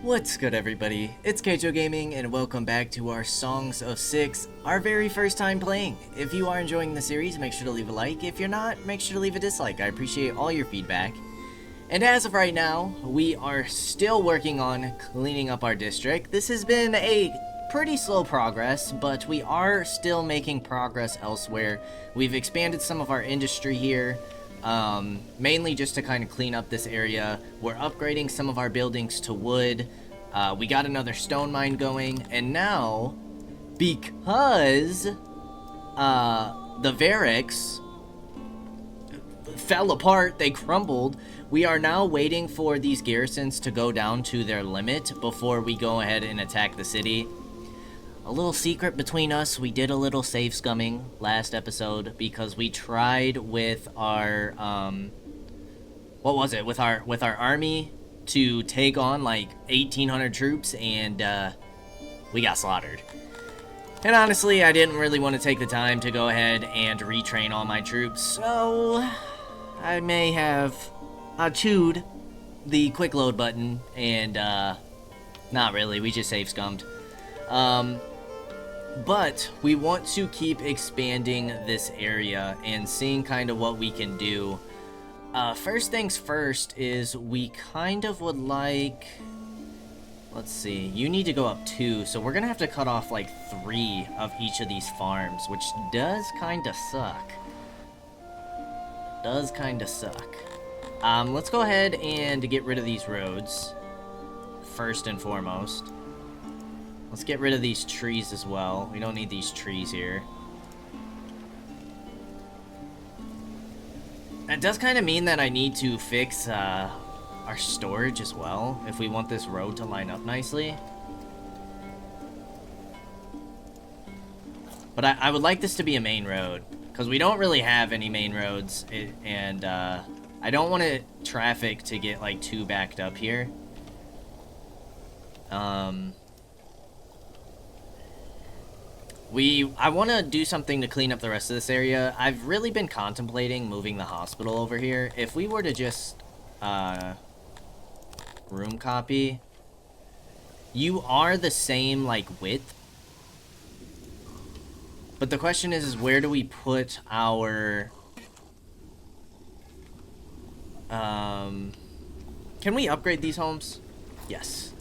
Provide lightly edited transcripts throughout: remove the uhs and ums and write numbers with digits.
What's good, everybody? It's Kaige-O Gaming, and welcome back to our Songs of Six, our very first time playing. If you are enjoying the series, make sure to leave a like. If you're not, make sure to leave a dislike. I appreciate all your feedback. And as of right now, we are still working on cleaning up our district. This has been a pretty slow progress, but we are still making progress elsewhere. We've expanded some of our industry here. Mainly just to kind of clean up this area. We're upgrading some of our buildings to wood. We got another stone mine going, and now, because the Variks fell apart, they crumbled, we are now waiting for these garrisons to go down to their limit before we go ahead and attack the city. A little secret between us, we did a little save scumming last episode because we tried with our, what was it, with our army to take on like 1,800 troops, and we got slaughtered. And honestly, I didn't really want to take the time to go ahead and retrain all my troops, so I may have chewed the quick load button, and not really, we just save scummed. But we want to keep expanding this area and seeing kind of what we can do. First things first is we kind of would like... Let's see, you need to go up 2, so we're gonna have to cut off like 3 of each of these farms, which does kind of suck. Let's go ahead and get rid of these roads, first and foremost. Let's get rid of these trees as well. We don't need these trees here. That does kind of mean that I need to fix our storage as well, if we want this road to line up nicely. But I would like this to be a main road, because we don't really have any main roads, and I don't want traffic to get like too backed up here. I want to do something to clean up the rest of this area. I've really been contemplating moving the hospital over here. If we were to just, room copy, you are the same, like, width. But the question is where do we put our, can we upgrade these homes? Yes.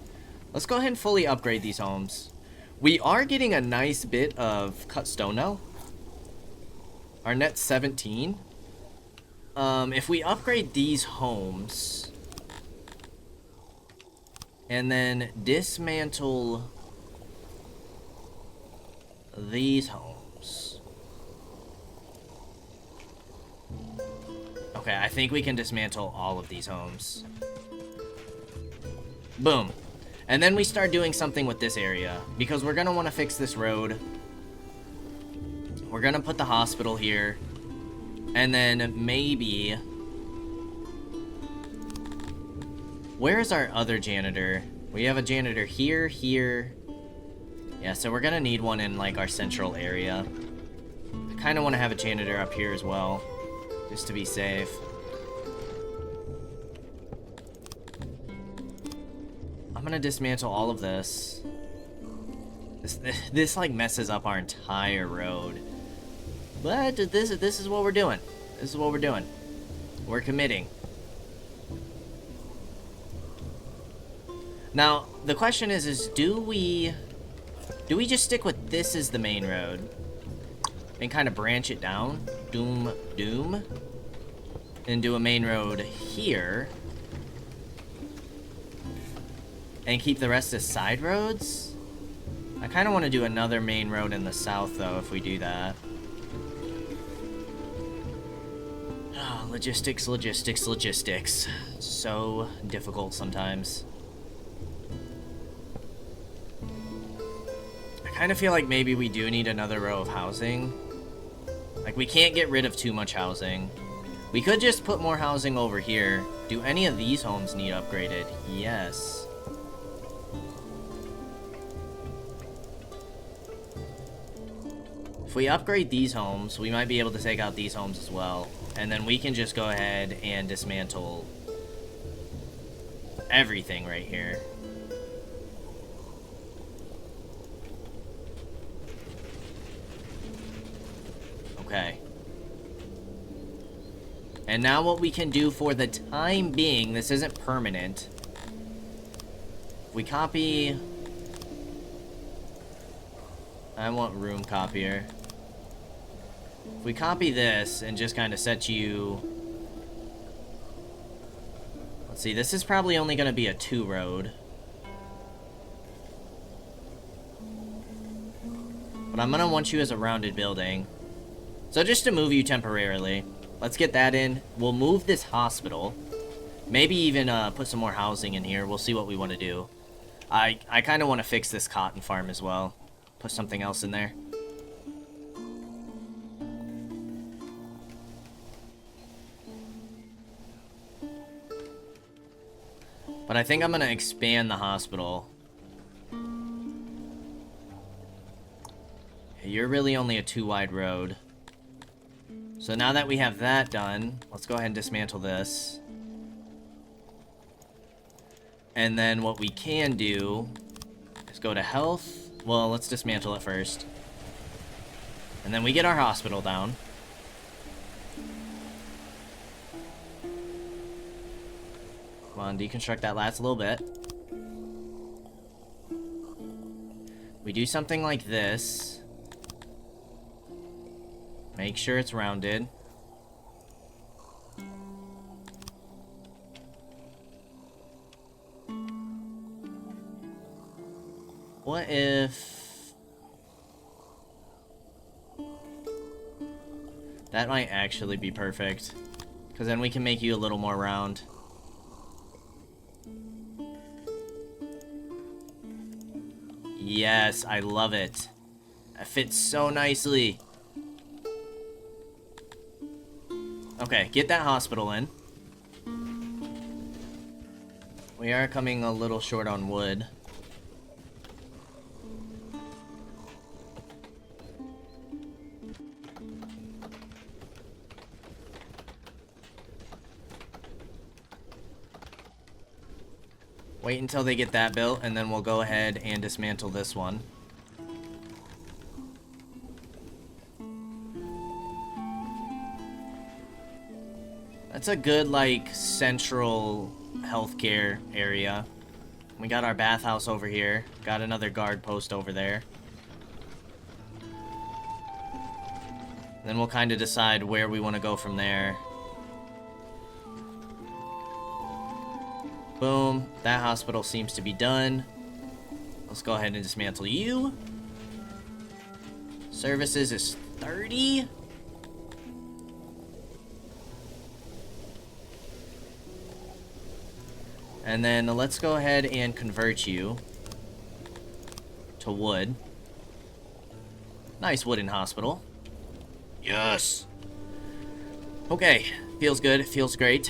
Let's go ahead and fully upgrade these homes. We are getting a nice bit of cut stone now. Our net's 17. If we upgrade these homes and then dismantle these homes. Okay, I think we can dismantle all of these homes. Boom. And then we start doing something with this area, because we're going to want to fix this road. We're going to put the hospital here. And then maybe... Where is our other janitor? We have a janitor here, here. Yeah, so we're going to need one in, like, our central area. I kind of want to have a janitor up here as well, just to be safe. I'm gonna dismantle all of this. This like messes up our entire road. But this is what we're doing. This is what we're doing. We're committing. Now, the question is do we just stick with this as the main road and kind of branch it down? Doom, doom. And do a main road here. And keep the rest as side roads? I kind of want to do another main road in the south, though, if we do that. Oh, logistics. So difficult sometimes. I kind of feel like maybe we do need another row of housing. Like, we can't get rid of too much housing. We could just put more housing over here. Do any of these homes need upgraded? Yes. If we upgrade these homes, we might be able to take out these homes as well. And then we can just go ahead and dismantle everything right here. And now what we can do for the time being, this isn't permanent. If we copy... I want room copier. If we copy this and just kind of set you... Let's see, this is probably only going to be a 2 road. But I'm going to want you as a rounded building. So just to move you temporarily, let's get that in. We'll move this hospital. Maybe even put some more housing in here. We'll see what we want to do. I kind of want to fix this cotton farm as well. Put something else in there. But I think I'm going to expand the hospital. You're really only a 2 wide road. So now that we have that done, let's go ahead and dismantle this. And then what we can do is go to health. Well, let's dismantle it first. And then we get our hospital down. Come on, deconstruct that last little bit. We do something like this. Make sure it's rounded. What if... That might actually be perfect. Because then we can make you a little more round. Yes, I love it. It fits so nicely. Okay, get that hospital in. We are coming a little short on wood. Wait until they get that built, and then we'll go ahead and dismantle this one. That's a good, like, central healthcare area. We got our bathhouse over here. Got another guard post over there. Then we'll kind of decide where we want to go from there. Boom. That hospital seems to be done. Let's go ahead and dismantle you. Services is 30. And then let's go ahead and convert you to wood. Nice wooden hospital. Yes. Okay. Feels good. Feels great.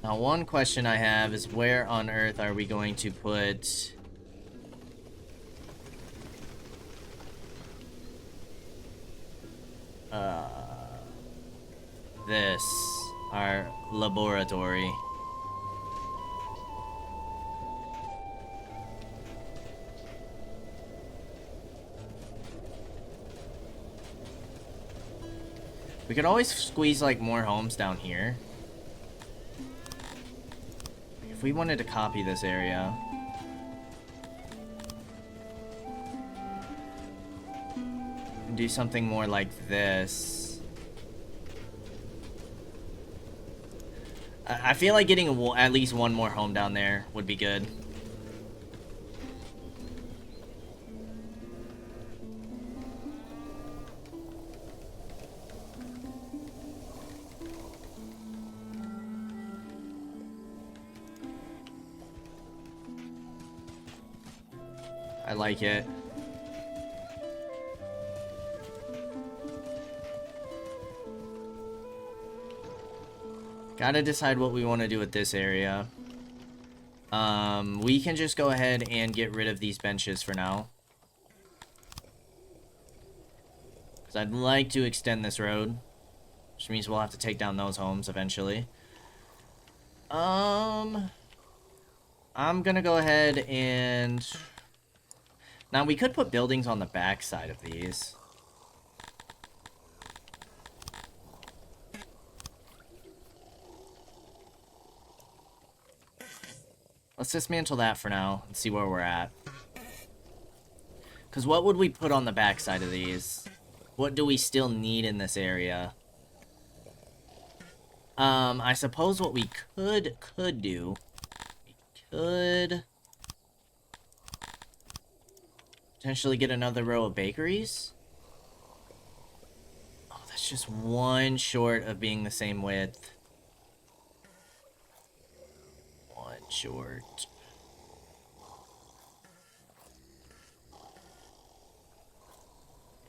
Now, one question I have is where on earth are we going to put... this, our laboratory. We could always squeeze like more homes down here. If we wanted to copy this area. And do something more like this. I feel like getting at least one more home down there would be good. I like it. Gotta decide what we want to do with this area. We can just go ahead and get rid of these benches for now. Because I'd like to extend this road. Which means we'll have to take down those homes eventually. I'm gonna go ahead and... Now, we could put buildings on the back side of these. Let's dismantle that for now and see where we're at. Because what would we put on the back side of these? What do we still need in this area? I suppose what we could do... We could... potentially get another row of bakeries? Oh, that's just one short of being the same width. One short.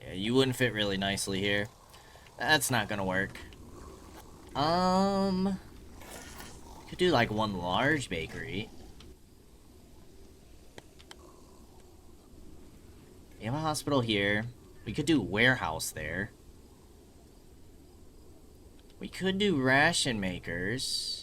Yeah, you wouldn't fit really nicely here. That's not gonna work. Could do like one large bakery. We have a hospital here. We could do warehouse there. We could do ration makers.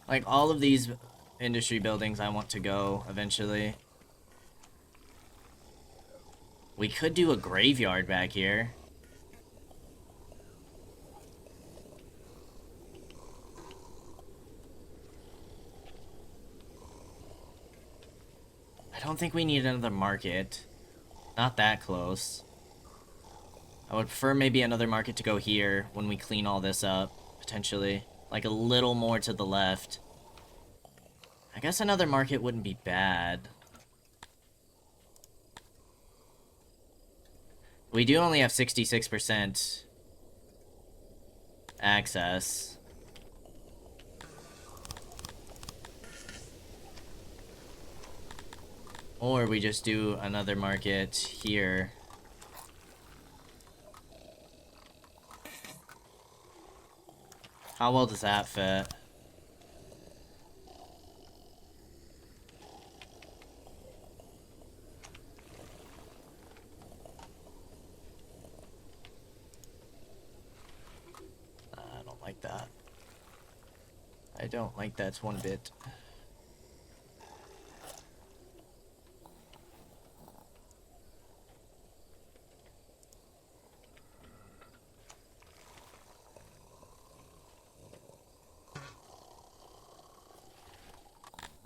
Like, all of these industry buildings I want to go eventually. We could do a graveyard back here. I don't think we need another market. Not that close. I would prefer maybe another market to go here when we clean all this up, potentially. Like a little more to the left. I guess another market wouldn't be bad. We do only have 66% access. Or we just do another market here. How well does that fit? I don't like that. I don't like that one bit.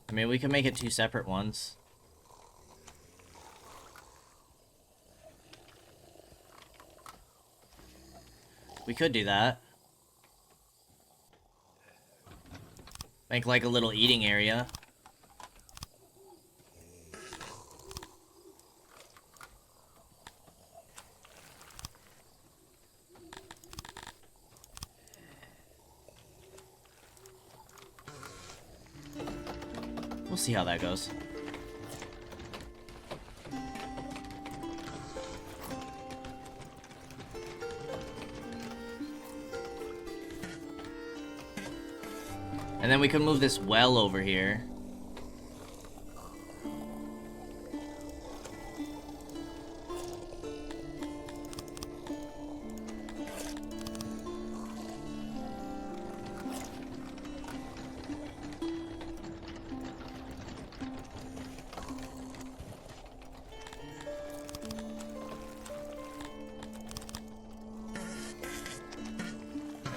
I mean, we can make it two separate ones. We could do that. Make like a little eating area. We'll see how that goes. And then we can move this well over here.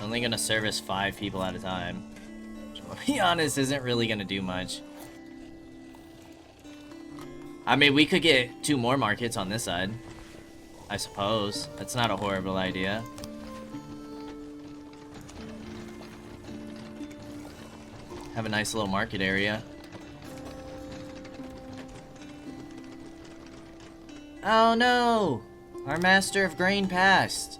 Only gonna service 5 people at a time. To be honest, isn't really gonna do much. I mean, we could get 2 more markets on this side, I suppose. That's not a horrible idea. Have a nice little market area. Oh no! Our master of grain passed.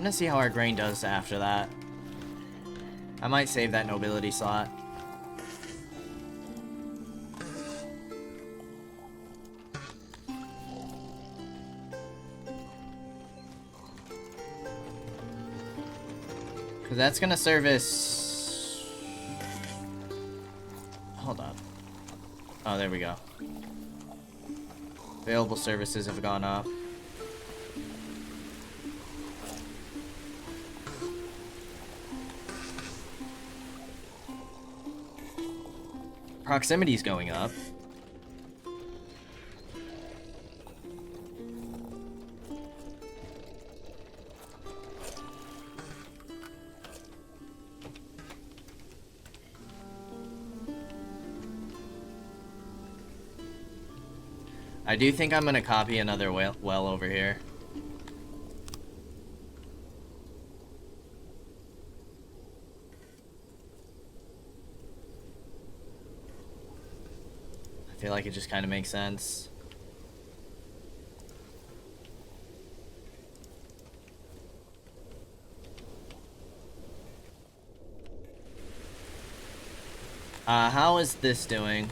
gonna see how our grain does after that. I might save that nobility slot. Because that's gonna service... Hold up. Oh, there we go. Available services have gone up. Proximity's going up. I do think I'm gonna copy another well over here. I feel like it just kind of makes sense. How is this doing?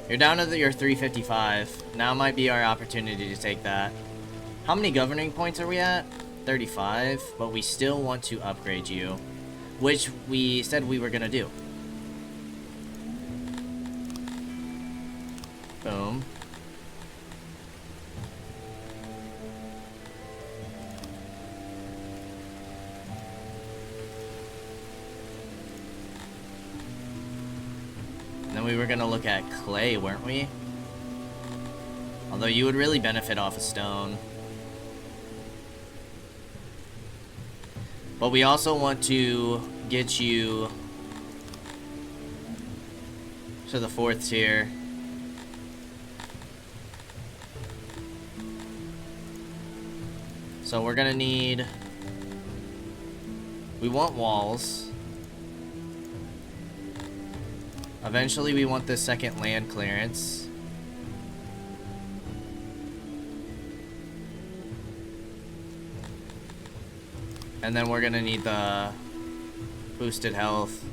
You're down to your 355. Now might be our opportunity to take that. How many governing points are we at? 35, but we still want to upgrade you, which we said we were gonna do. Boom. And then we were gonna look at clay, weren't we? Although you would really benefit off of stone. But we also want to get you to the 4th tier. So we're gonna need... We want walls. Eventually we want this 2nd land clearance. And then we're gonna need the boosted health,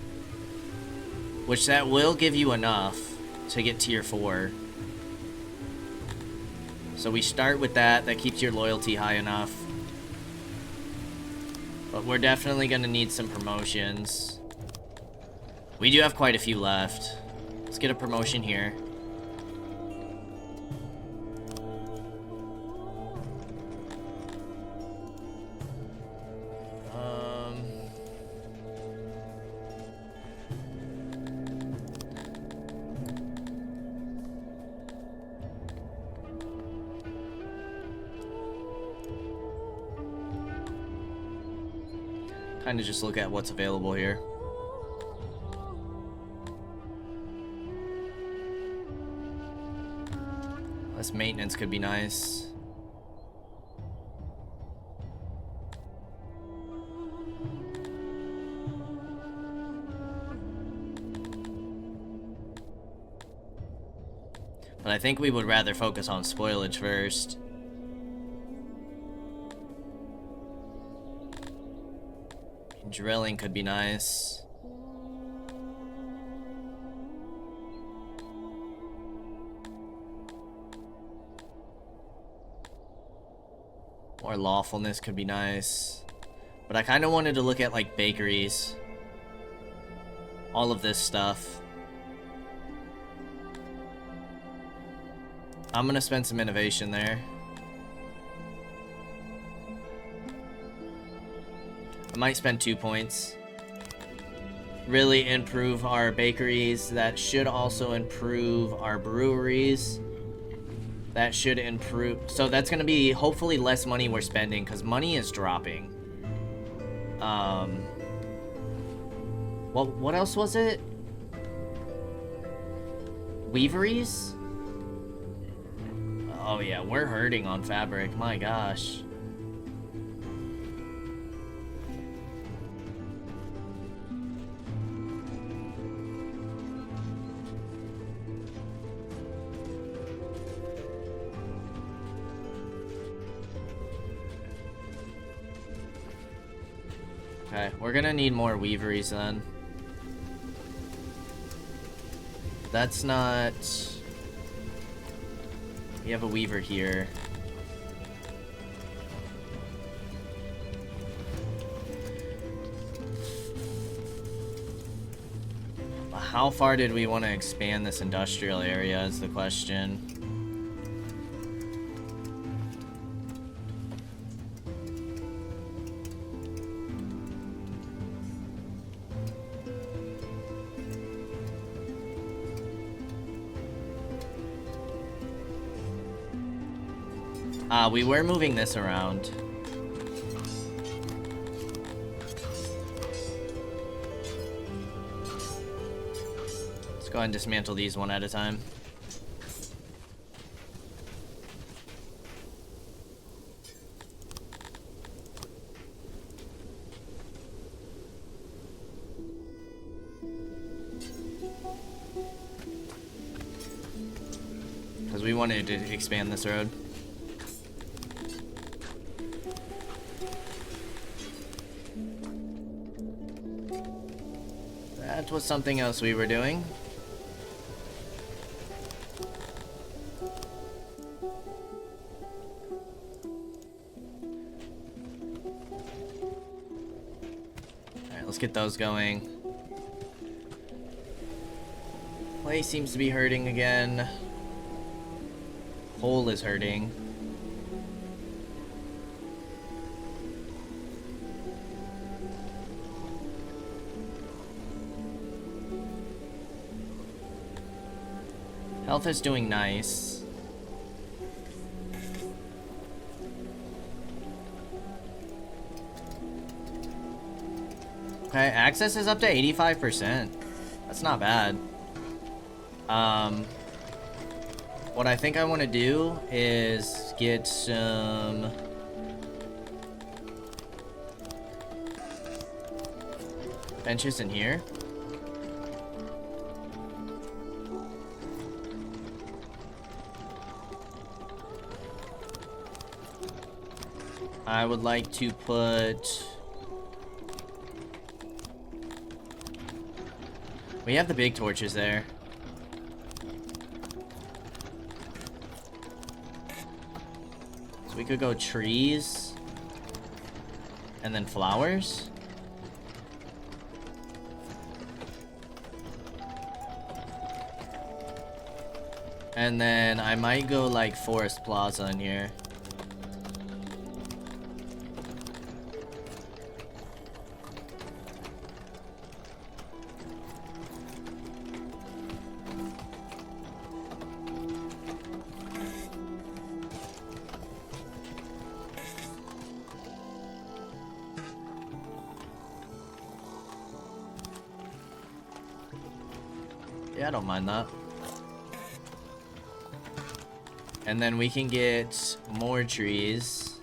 which that will give you enough to get tier 4. So we start with that. That keeps your loyalty high enough. But we're definitely gonna need some promotions. We do have quite a few left. Let's get a promotion here. Kind of just look at what's available here. Less maintenance could be nice. But I think we would rather focus on spoilage first. Drilling could be nice. Or lawfulness could be nice. But I kind of wanted to look at like bakeries. All of this stuff. I'm gonna spend some innovation there. I might spend 2 points. Really improve our bakeries. That should also improve our breweries. That should improve. So that's going to be hopefully less money we're spending because money is dropping. What else was it? Weaveries? Oh yeah, we're hurting on fabric. My gosh. Okay, we're gonna need more weaveries then. That's not... We have a weaver here. How far did we want to expand this industrial area is the question. We were moving this around. Let's go ahead and dismantle these one at a time. Because we wanted to expand this road. That was something else we were doing. Alright, let's get those going. Clay seems to be hurting again. Hole is hurting. Health is doing nice. Okay, access is up to 85%. That's not bad. What I think I want to do is get some... benches in here. I would like to put... We have the big torches there. So we could go trees and then flowers. And then I might go like Forest Plaza in here. Yeah, I don't mind that. And then we can get more trees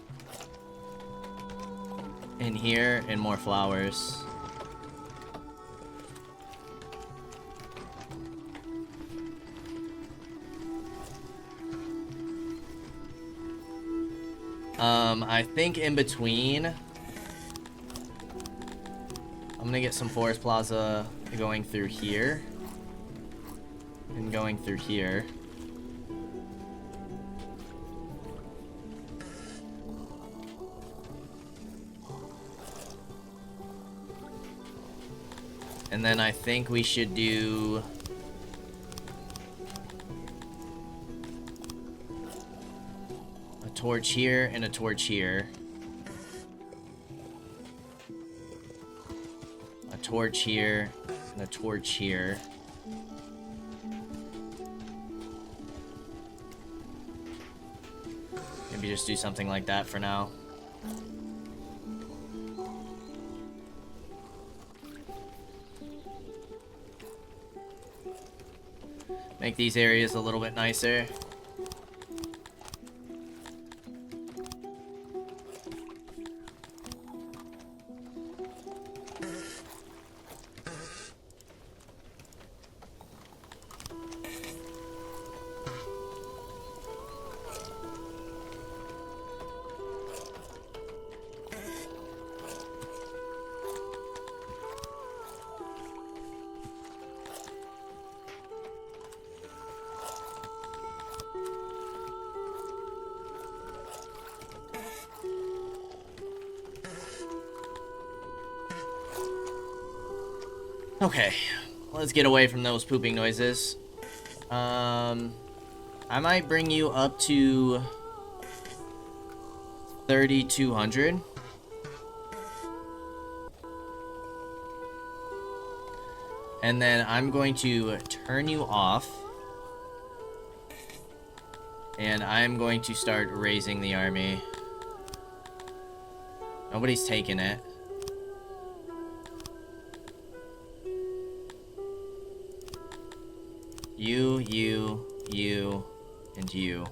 in here and more flowers. I think in between, I'm gonna get some Forest Plaza going through here. And going through here. And then I think we should do... a torch here and a torch here. A torch here and a torch here. Maybe just do something like that for now. Make these areas a little bit nicer. Okay, let's get away from those pooping noises. I might bring you up to 3,200. And then I'm going to turn you off. And I'm going to start raising the army. Nobody's taking it. You, and you.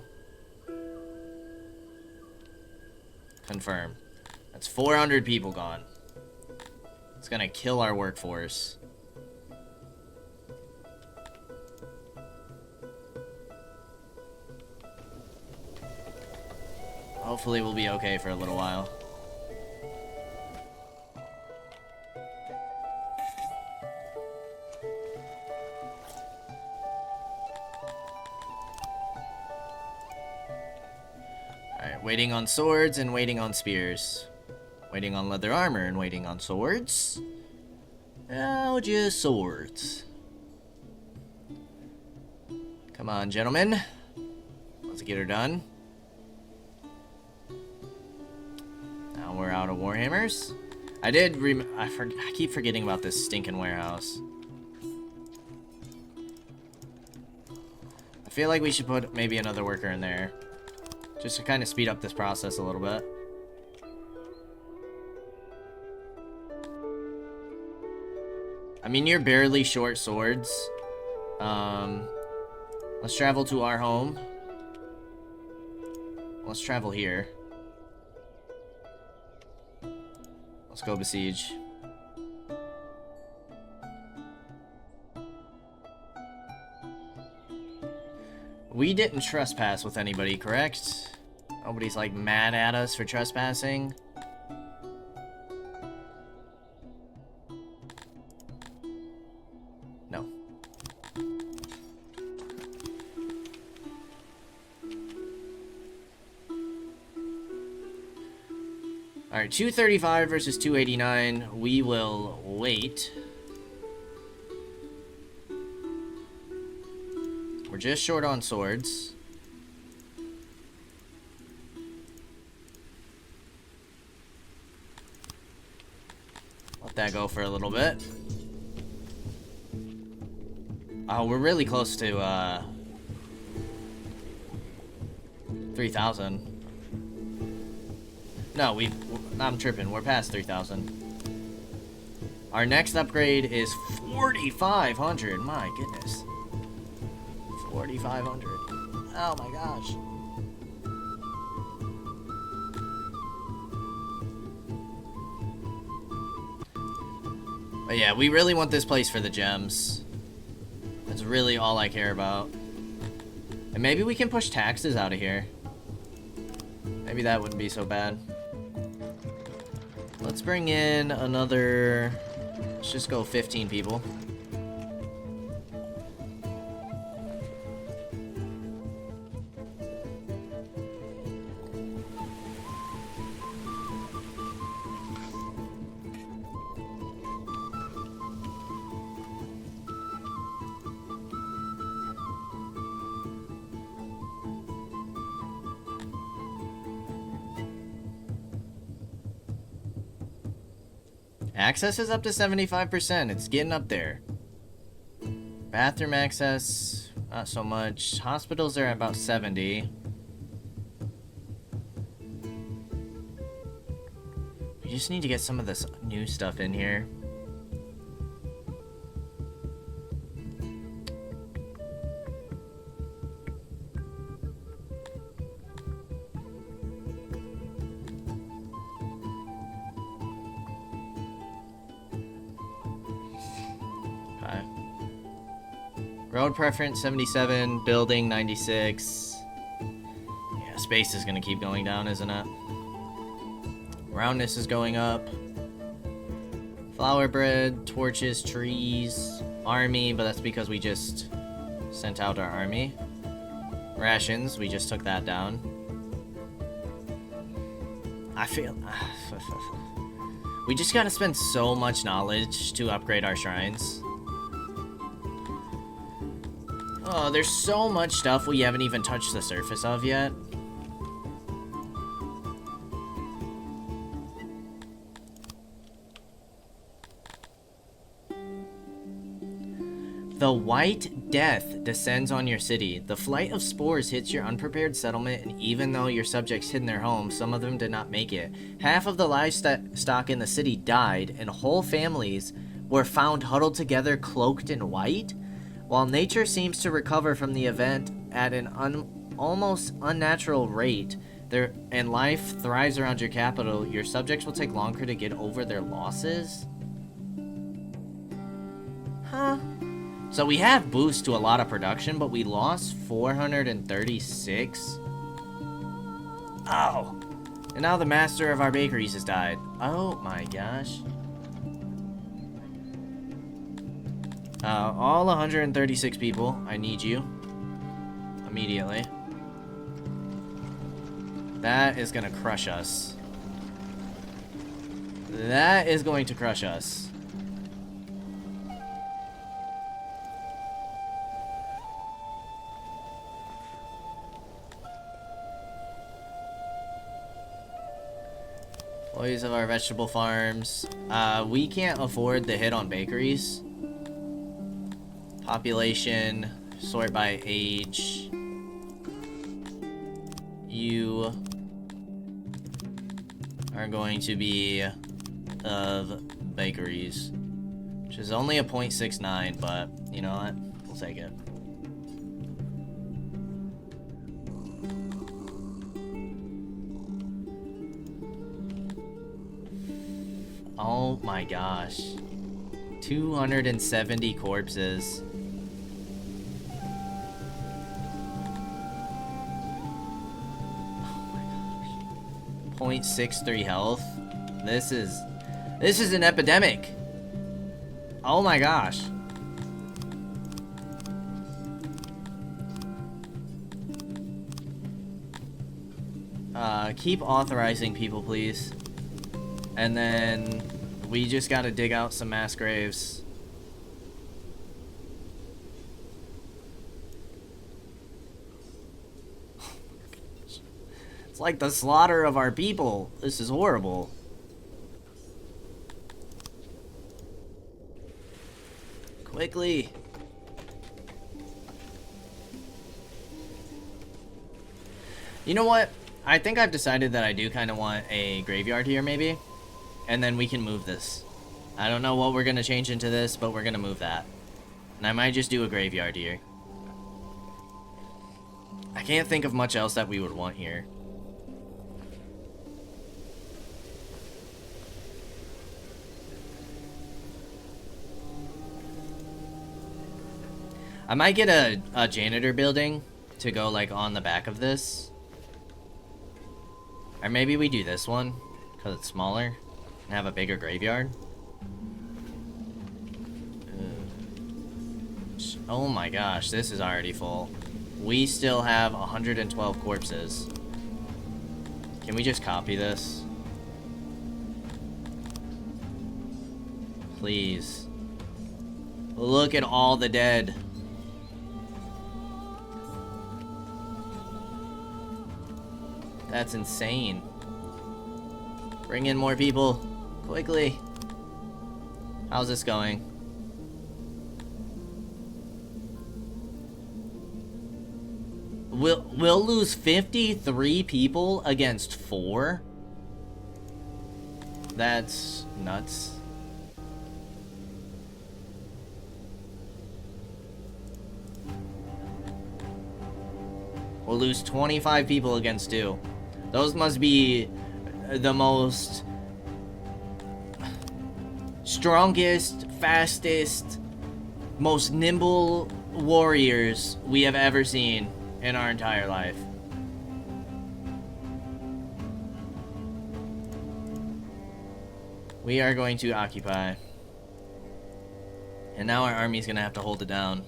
Confirm. That's 400 people gone. It's gonna kill our workforce. Hopefully we'll be okay for a little while. Alright, waiting on swords and waiting on spears. Waiting on leather armor and waiting on swords. Now just swords. Come on, gentlemen. Let's get her done. Now we're out of warhammers. I keep forgetting about this stinking warehouse. I feel like we should put maybe another worker in there. Just to kind of speed up this process a little bit. I mean, you're barely short swords. Let's travel to our home. Let's travel here. Let's go besiege. We didn't trespass with anybody, correct? Nobody's like mad at us for trespassing. No. Alright, 235 versus 289. We will wait. We're just short on swords. Let that go for a little bit. Oh, we're really close to 3,000. No, I'm tripping. We're past 3,000. Our next upgrade is 4,500. My goodness. 4,500. Oh my gosh. But yeah, we really want this place for the gems. That's really all I care about. And maybe we can push taxes out of here. Maybe that wouldn't be so bad. Let's bring in another... Let's just go 15 people. Access is up to 75%. It's getting up there. Bathroom access, not so much. Hospitals are at about 70. We just need to get some of this new stuff in here. Road preference 77, building 96. Yeah, space is gonna keep going down, isn't it? Roundness is going up. Flower bread, torches, trees, army, but that's because we just sent out our army. Rations, we just took that down. I feel... We just gotta spend so much knowledge to upgrade our shrines. Oh, there's so much stuff we haven't even touched the surface of yet. The White Death descends on your city. The flight of spores hits your unprepared settlement, and even though your subjects hid in their homes, some of them did not make it. Half of the livestock in the city died, and whole families were found huddled together, cloaked in white. While nature seems to recover from the event at an almost unnatural rate, and life thrives around your capital, your subjects will take longer to get over their losses? Huh? So we have boost to a lot of production, but we lost 436. Oh! And now the master of our bakeries has died. Oh my gosh. All 136 people, I need you. Immediately. That is gonna crush us. That is going to crush us. Employees of our vegetable farms. We can't afford the hit on bakeries. Population, sort by age. You are going to be of bakeries, which is only a 0.69, but you know what? We'll take it. Oh my gosh. 270 corpses. Oh my gosh. 0.63 health. This is an epidemic. Oh my gosh. Keep authorizing people, please. And then we just gotta dig out some mass graves. It's like the slaughter of our people. This is horrible. Quickly. You know what? I think I've decided that I do kind of want a graveyard here, maybe. And then we can move this. I don't know what we're going to change into this, but we're going to move that. And I might just do a graveyard here. I can't think of much else that we would want here. I might get a janitor building to go like on the back of this. Or maybe we do this one because it's smaller and have a bigger graveyard. Oh my gosh, this is already full. We still have 112 corpses. Can we just copy this? Please. Look at all the dead. That's insane. Bring in more people. Quickly. How's this going? We'll lose 53 people against 4? That's nuts. We'll lose 25 people against 2. Those must be the most strongest, fastest, most nimble warriors we have ever seen in our entire life. We are going to occupy. And now our army's gonna have to hold it down.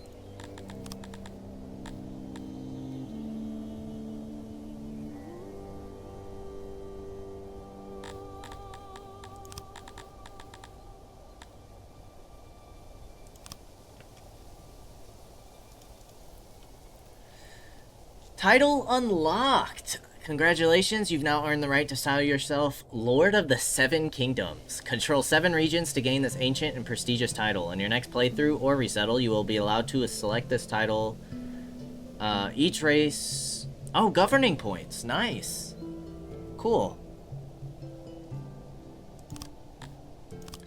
Title unlocked! Congratulations, you've now earned the right to style yourself Lord of the Seven Kingdoms. Control 7 regions to gain this ancient and prestigious title. In your next playthrough or resettle, you will be allowed to select this title. Each race... Oh, governing points. Nice. Cool.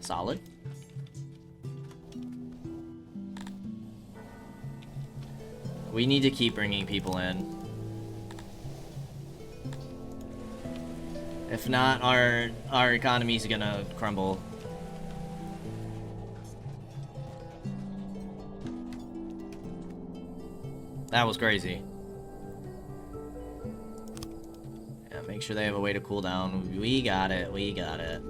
Solid. We need to keep bringing people in. If not, our economy's gonna crumble. That was crazy. Yeah, make sure they have a way to cool down. We got it, we got it.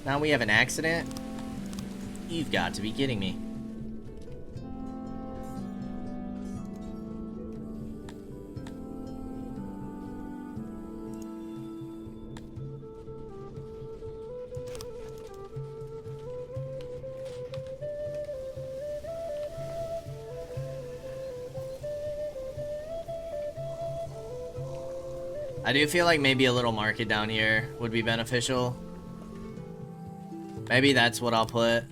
Now we have an accident? You've got to be kidding me. I do feel like maybe a little market down here would be beneficial. Maybe that's what I'll put.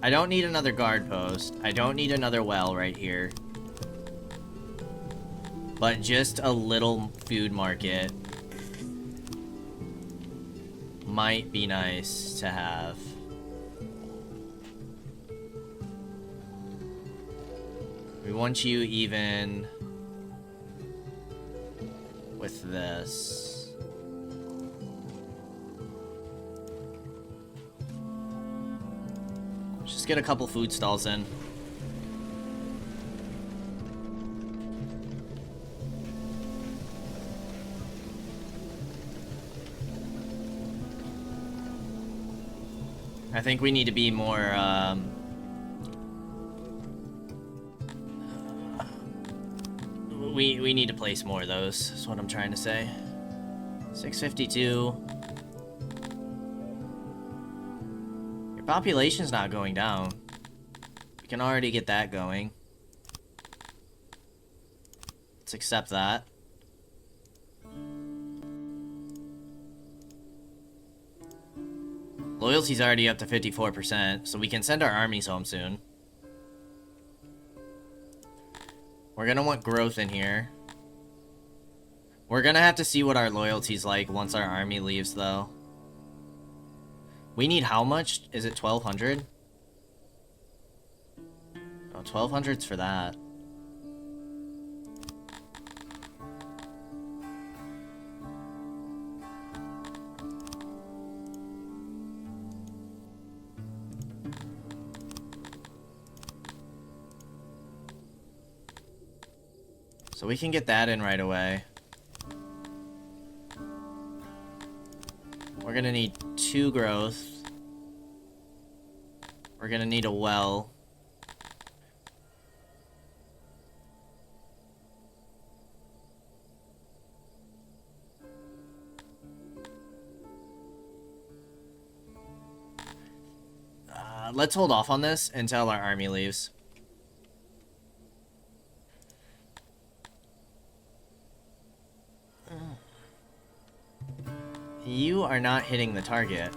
I don't need another guard post. I don't need another well right here. But just a little food market might be nice to have. We want you even with this. Just get a couple food stalls in. I think we need to be more, we need to place more of those, is what I'm trying to say. 652. Your population's not going down. We can already get that going. Let's accept that. Loyalty's already up to 54%, so we can send our armies home soon. We're gonna want growth in here. We're gonna have to see what our loyalty's like once our army leaves, though. We need how much? Is it 1,200? Oh, 1,200's for that. So we can get that in right away. We're gonna need 2 growth. We're gonna need a well. Let's hold off on this until our army leaves. You are not hitting the target.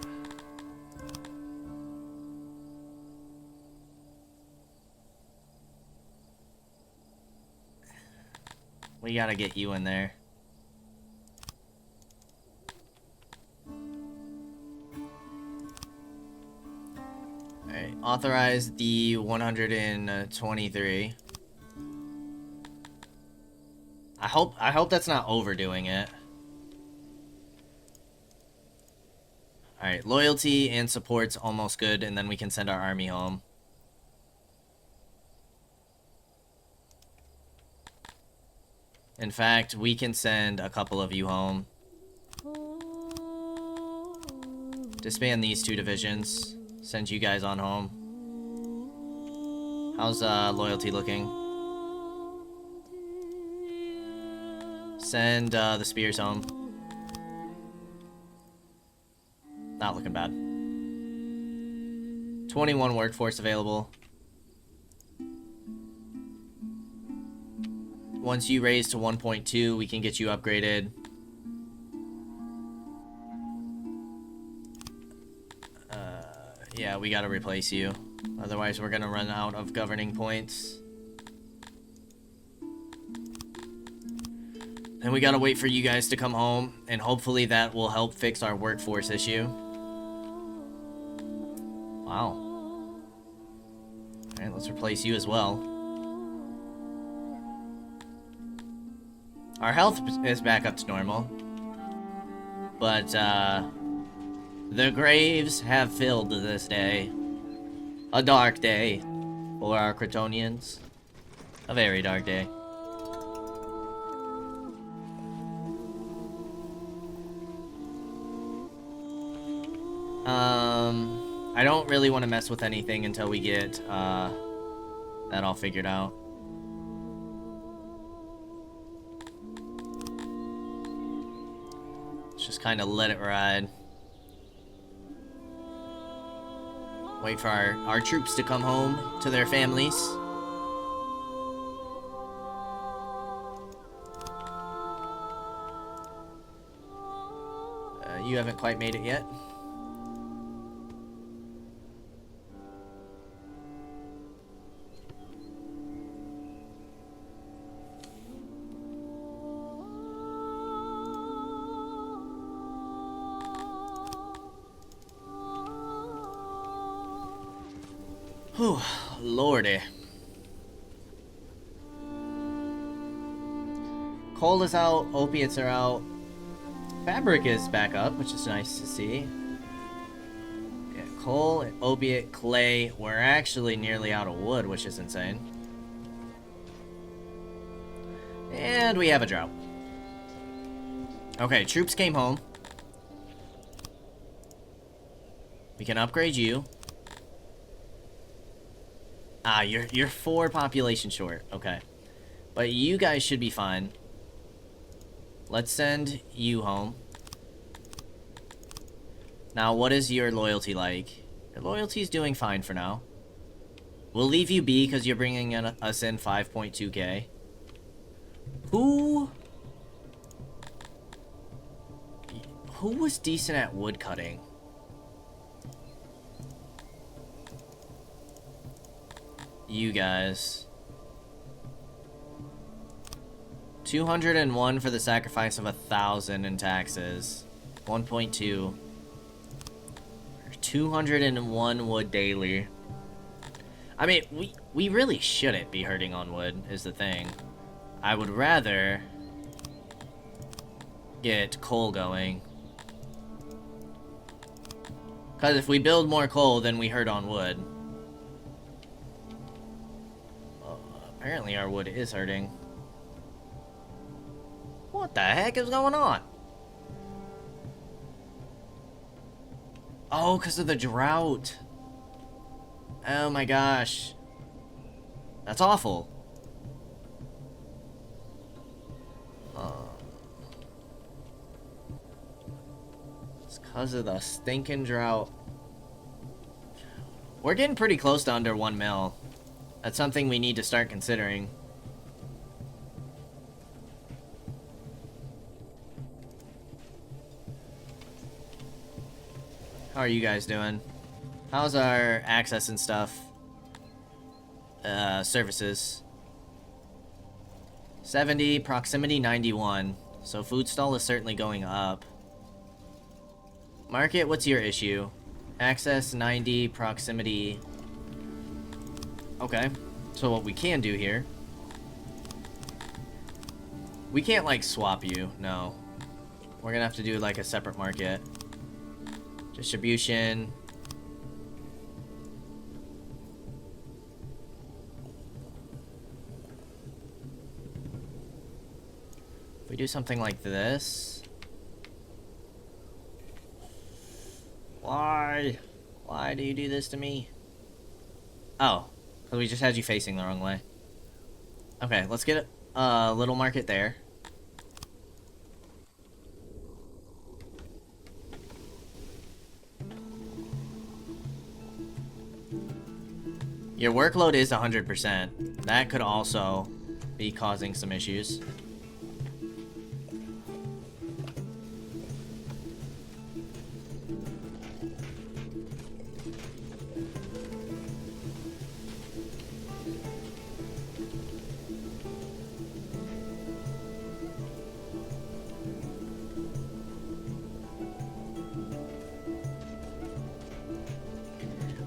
We gotta get you in there. Alright, authorize the 123. I hope that's not overdoing it. Alright, loyalty and support's almost good, and then we can send our army home. In fact, we can send a couple of you home. Disband these 2 divisions. Send you guys on home. How's loyalty looking? Send the spears home. Not looking bad. 21 workforce available. Once you raise to 1.2, we can get you upgraded. Yeah, we gotta replace you. Otherwise, we're gonna run out of governing points. And we gotta wait for you guys to come home, and hopefully that will help fix our workforce issue. Wow. Alright, let's replace you as well. Our health is back up to normal. But, the graves have filled this day. A dark day for our Kryptonians. A very dark day. I don't really want to mess with anything until we get, that all figured out. Let's just kind of let it ride. Wait for our troops to come home to their families. You haven't quite made it yet. Whew, lordy. Coal is out, opiates are out. Fabric is back up, which is nice to see. Yeah, coal, opiate, clay. We're actually nearly out of wood, which is insane. And we have a drought. Okay, troops came home. We can upgrade you. Ah, you're 4 population short. Okay. But you guys should be fine. Let's send you home. Now, what is your loyalty like? Your loyalty's doing fine for now. We'll leave you be because you're bringing us in 5.2k. Who was decent at wood cutting? You guys. 201 for the sacrifice of 1,000 in taxes. 1.2. 201 wood daily. I mean, we really shouldn't be hurting on wood, is the thing. I would rather get coal going. Because if we build more coal, then we hurt on wood. Apparently our wood is hurting. What the heck is going on? Oh, because of the drought. Oh my gosh. That's awful. It's because of the stinking drought. We're getting pretty close to under 1 mil. That's something we need to start considering. How are you guys doing? How's our access and stuff? Services. 70, proximity 91. So food stall is certainly going up. Market, what's your issue? Access 90, proximity. Okay, so what we can do here, we can't like swap you, no. We're gonna have to do like a separate market. Distribution. If we do something like this. Why? Why do you do this to me? Oh. Because we just had you facing the wrong way. Okay, let's get a little market there. Your workload is 100%. That could also be causing some issues.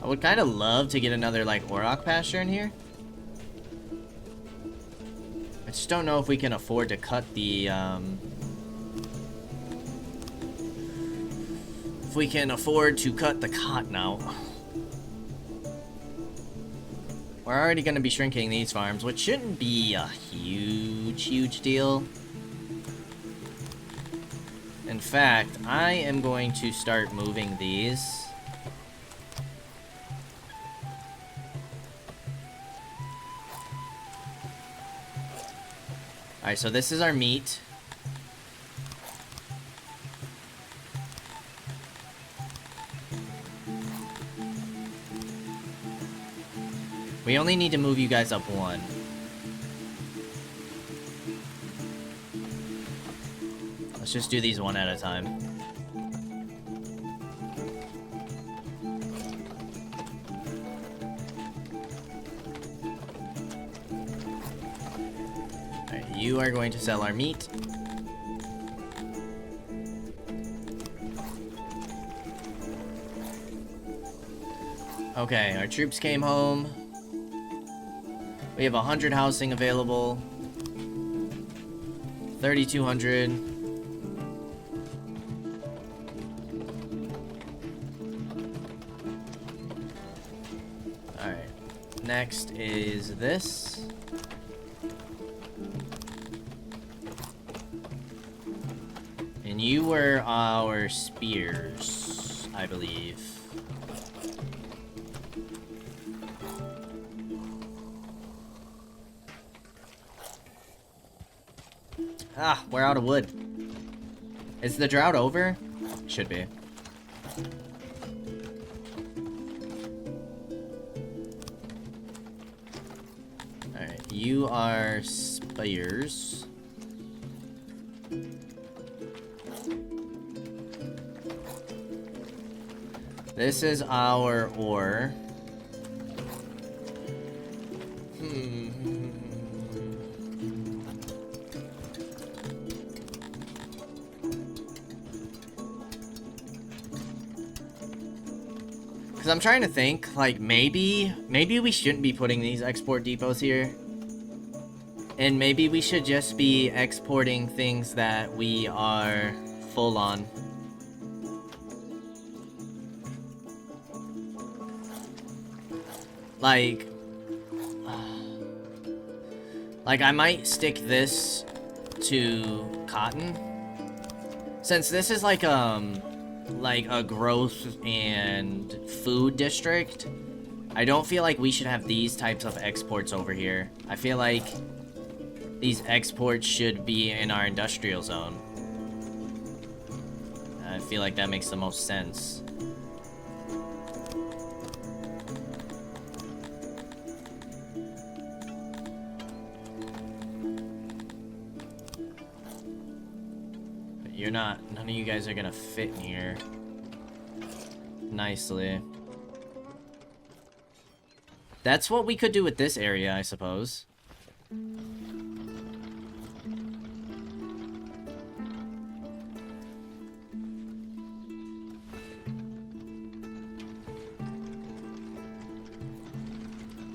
I would kind of love to get another, like, Auroch pasture in here. I just don't know if we can afford to cut the, if we can afford to cut the cotton out. We're already going to be shrinking these farms, which shouldn't be a huge deal. In fact, I am going to start moving these. Alright, so this is our meat. We only need to move you guys up one. Let's just do these one at a time. Alright, you are going to sell our meat. Okay, our troops came home. We have 100 housing available. 3,200. Alright. Next is this. And you were our spears, I believe. Ah, we're out of wood. Is the drought over? Should be. Alright, you are spears. This is our ore. Because I'm trying to think, like, maybe we shouldn't be putting these export depots here. And maybe we should just be exporting things that we are full on. Like, I might stick this to cotton. Since this is like a growth and food district, I don't feel like we should have these types of exports over here. I feel like these exports should be in our industrial zone. I feel like that makes the most sense. But you're not, none of you guys are gonna fit in here nicely. That's what we could do with this area, I suppose.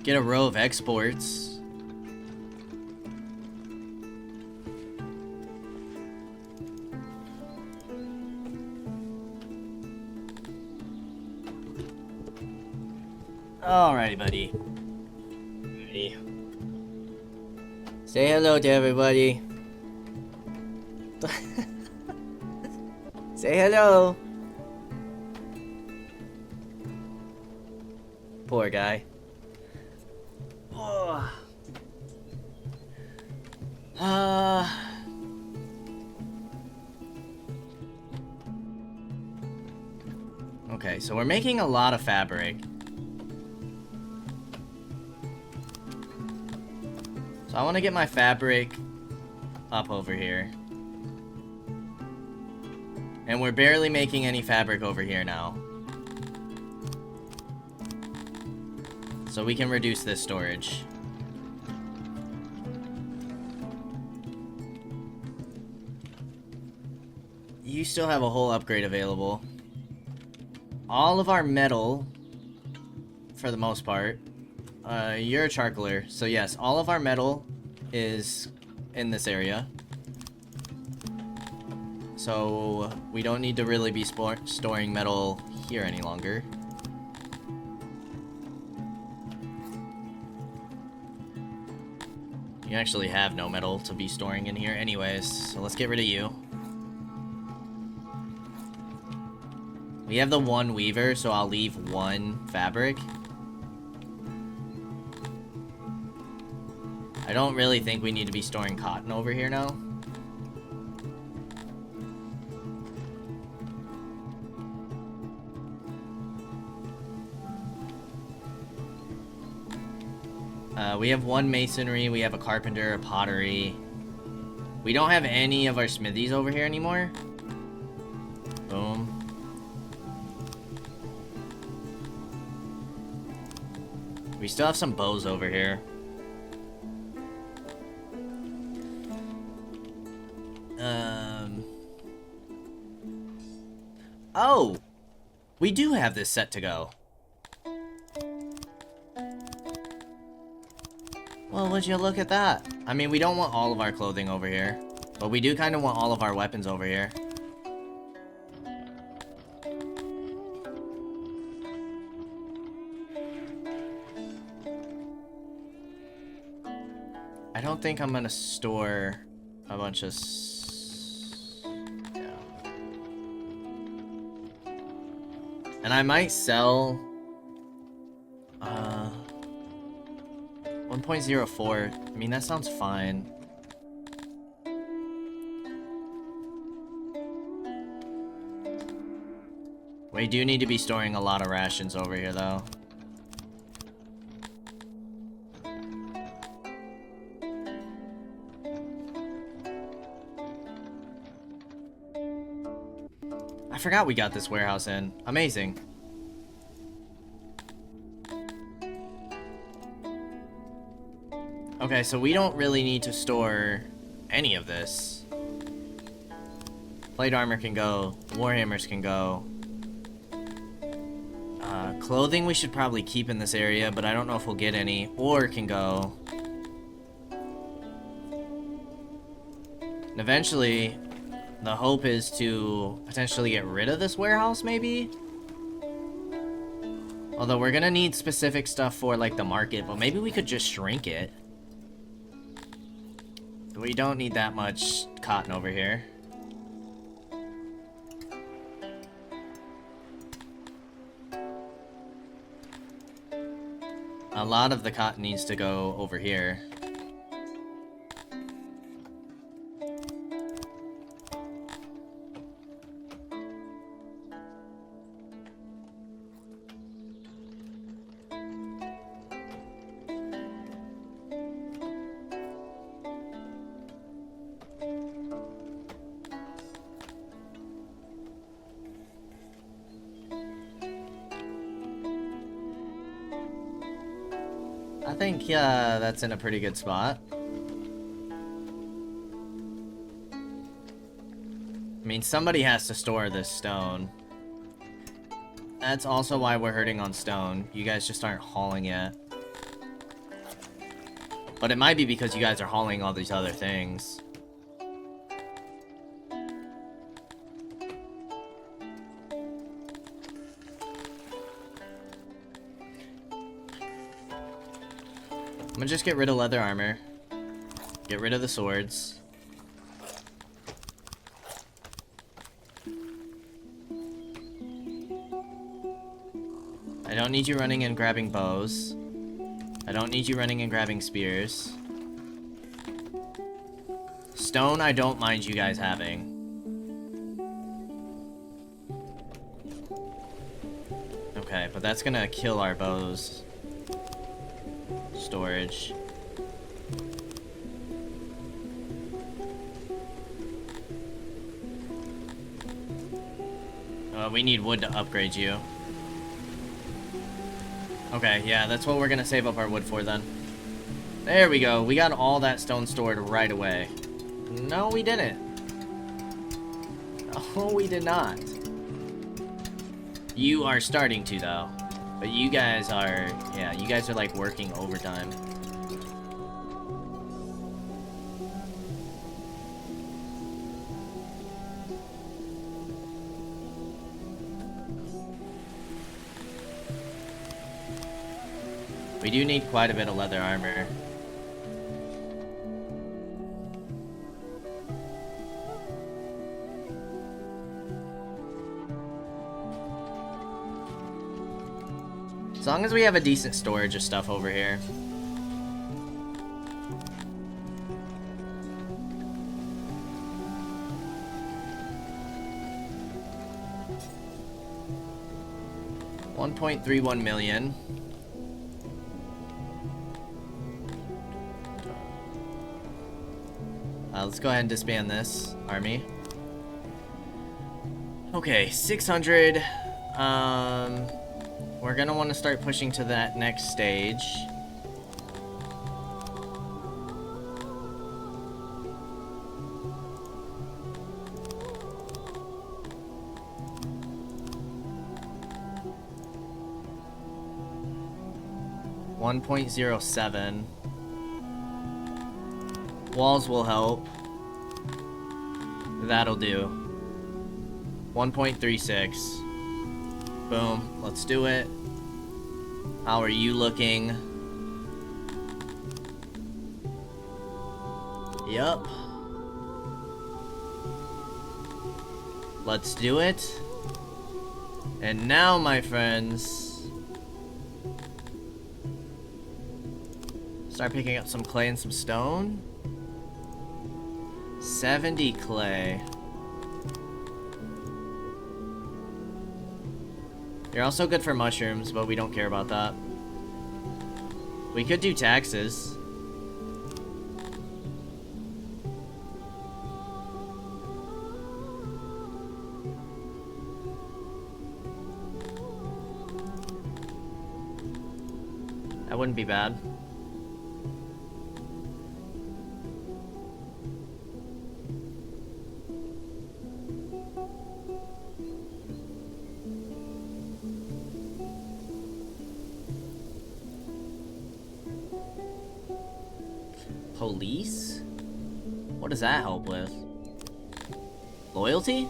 Get a row of exports. Alrighty, buddy. Alrighty. Say hello to everybody. Say hello. Poor guy. Oh. Okay, so we're making a lot of fabric. I want to get my fabric up over here. And we're barely making any fabric over here now. So we can reduce this storage. You still have a whole upgrade available. All of our metal, for the most part, you're a charcoaler, so yes, all of our metal is in this area. So we don't need to really be storing metal here any longer. You actually have no metal to be storing in here anyways, so let's get rid of you. We have the one weaver, so I'll leave one fabric. I don't really think we need to be storing cotton over here now. We have one masonry, we have a carpenter, a pottery. We don't have any of our smithies over here anymore. Boom. We still have some bows over here. Oh! We do have this set to go. Well, would you look at that? I mean, we don't want all of our clothing over here, but we do kind of want all of our weapons over here. I don't think I'm gonna store a bunch of... yeah. And I might sell... 1.04. I mean, that sounds fine. We do need to be storing a lot of rations over here, though. I forgot we got this warehouse in. Amazing. Okay, so we don't really need to store any of this. Plate armor can go. Warhammers can go. Clothing we should probably keep in this area, but I don't know if we'll get any. Ore can go. And eventually, the hope is to potentially get rid of this warehouse, maybe? Although we're gonna need specific stuff for, like, the market, but maybe we could just shrink it. We don't need that much cotton over here. A lot of the cotton needs to go over here. I think, yeah, that's in a pretty good spot. I mean, somebody has to store this stone. That's also why we're hurting on stone. You guys just aren't hauling it. But it might be because you guys are hauling all these other things. I'm gonna just get rid of leather armor. Get rid of the swords. I don't need you running and grabbing bows. I don't need you running and grabbing spears. Stone, I don't mind you guys having. Okay, but that's gonna kill our bows. Storage. But we need wood to upgrade you. Okay, yeah, that's what we're gonna save up our wood for then. There we go. We got all that stone stored right away. No, we didn't. No, we did not. You are starting to, though. But you guys are... Yeah, you guys are, like, working overtime. We do need quite a bit of leather armor. As long as we have a decent storage of stuff over here. $1.31 million. Let's go ahead and disband this army. Okay, 600. We're gonna want to start pushing to that next stage. $1.07. Walls will help. That'll do. 1.36. Boom. Let's do it. How are you looking? Yup. Let's do it. And now, my friends, start picking up some clay and some stone. 70 clay. You're also good for mushrooms, but we don't care about that. We could do taxes. That wouldn't be bad. Police? What does that help with? Loyalty?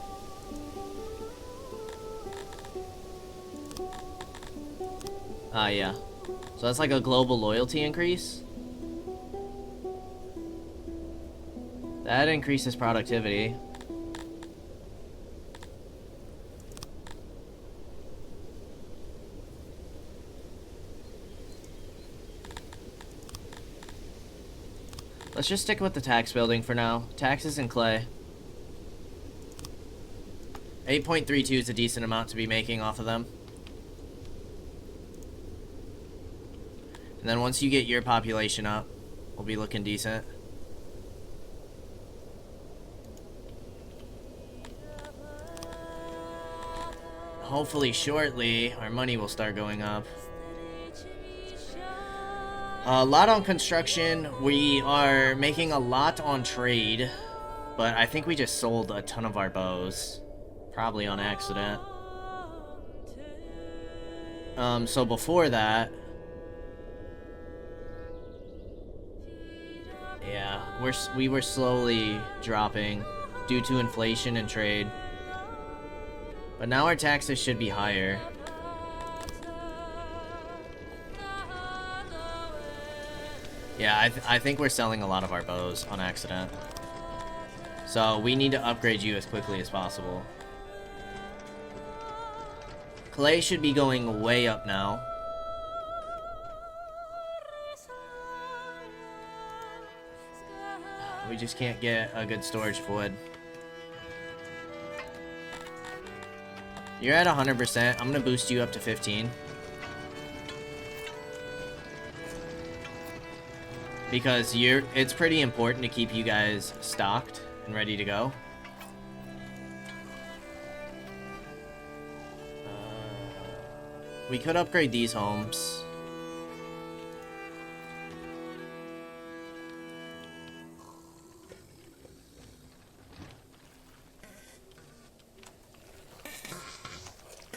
Ah, yeah. So that's like a global loyalty increase? That increases productivity. Let's just stick with the tax building for now. Taxes and clay. 8.32 is a decent amount to be making off of them. And then once you get your population up, we'll be looking decent. Hopefully shortly, our money will start going up. A lot on construction. We are making a lot on trade, but I think we just sold a ton of our bows. Probably on accident. So before that... Yeah, we were slowly dropping due to inflation and trade. But now our taxes should be higher. Yeah, I think we're selling a lot of our bows on accident. So we need to upgrade you as quickly as possible. Clay should be going way up now. We just can't get a good storage of wood. You're at 100%. I'm gonna boost you up to 15. Because it's pretty important to keep you guys stocked and ready to go. We could upgrade these homes.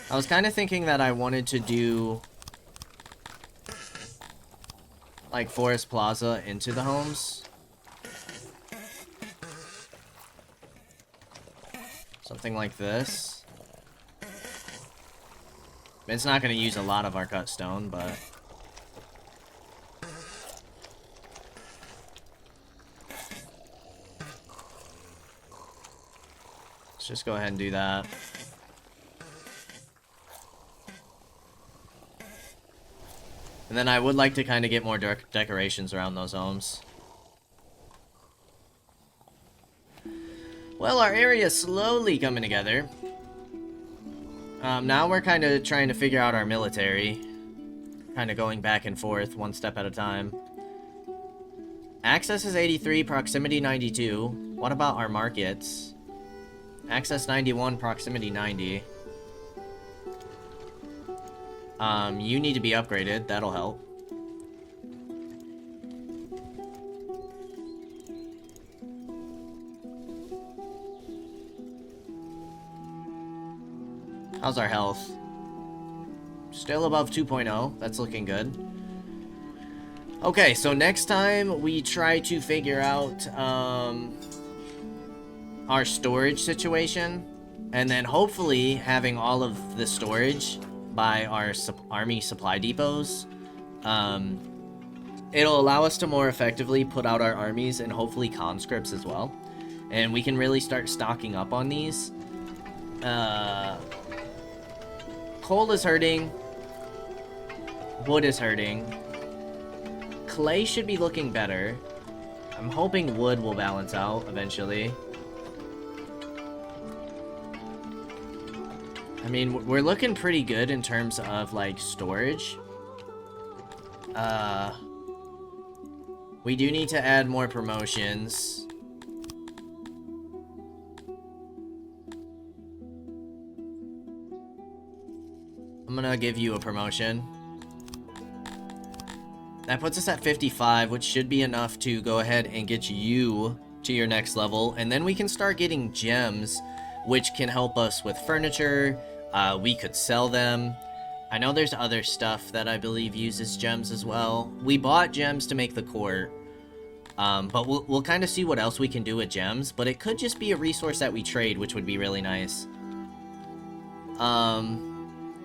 I was kind of thinking that I wanted to do like Forest Plaza into the homes. Something like this. It's not going to use a lot of our cut stone, but... let's just go ahead and do that. And then I would like to kind of get more decorations around those homes. Well, our area is slowly coming together. Now we're kind of trying to figure out our military. Kind of going back and forth, one step at a time. Access is 83, proximity 92. What about our markets? Access 91, proximity 90. You need to be upgraded. That'll help. How's our health? Still above 2.0. That's looking good. Okay, so next time we try to figure out our storage situation, and then hopefully having all of the storage by our army supply depots, it'll allow us to more effectively put out our armies and hopefully conscripts as well, and we can really start stocking up on these. Coal is hurting, wood is hurting, clay should be looking better. I'm hoping wood will balance out eventually. I mean, we're looking pretty good in terms of, like, storage. We do need to add more promotions. I'm gonna give you a promotion. That puts us at 55, which should be enough to go ahead and get you to your next level. And then we can start getting gems, which can help us with furniture. We could sell them. I know there's other stuff that I believe uses gems as well. We bought gems to make the court, but we'll kind of see what else we can do with gems. But it could just be a resource that we trade, which would be really nice.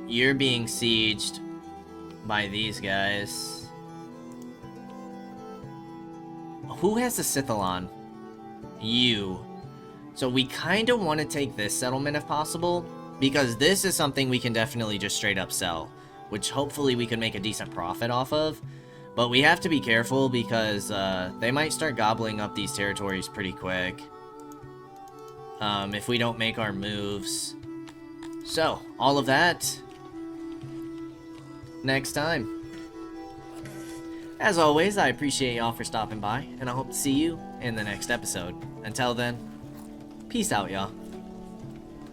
You're being sieged by these guys. Who has the Scythalon? You. So we kind of want to take this settlement if possible, because this is something we can definitely just straight up sell, which hopefully we can make a decent profit off of. But we have to be careful because they might start gobbling up these territories pretty quick if we don't make our moves. So, all of that next time. As always, I appreciate y'all for stopping by, and I hope to see you in the next episode. Until then, peace out, y'all.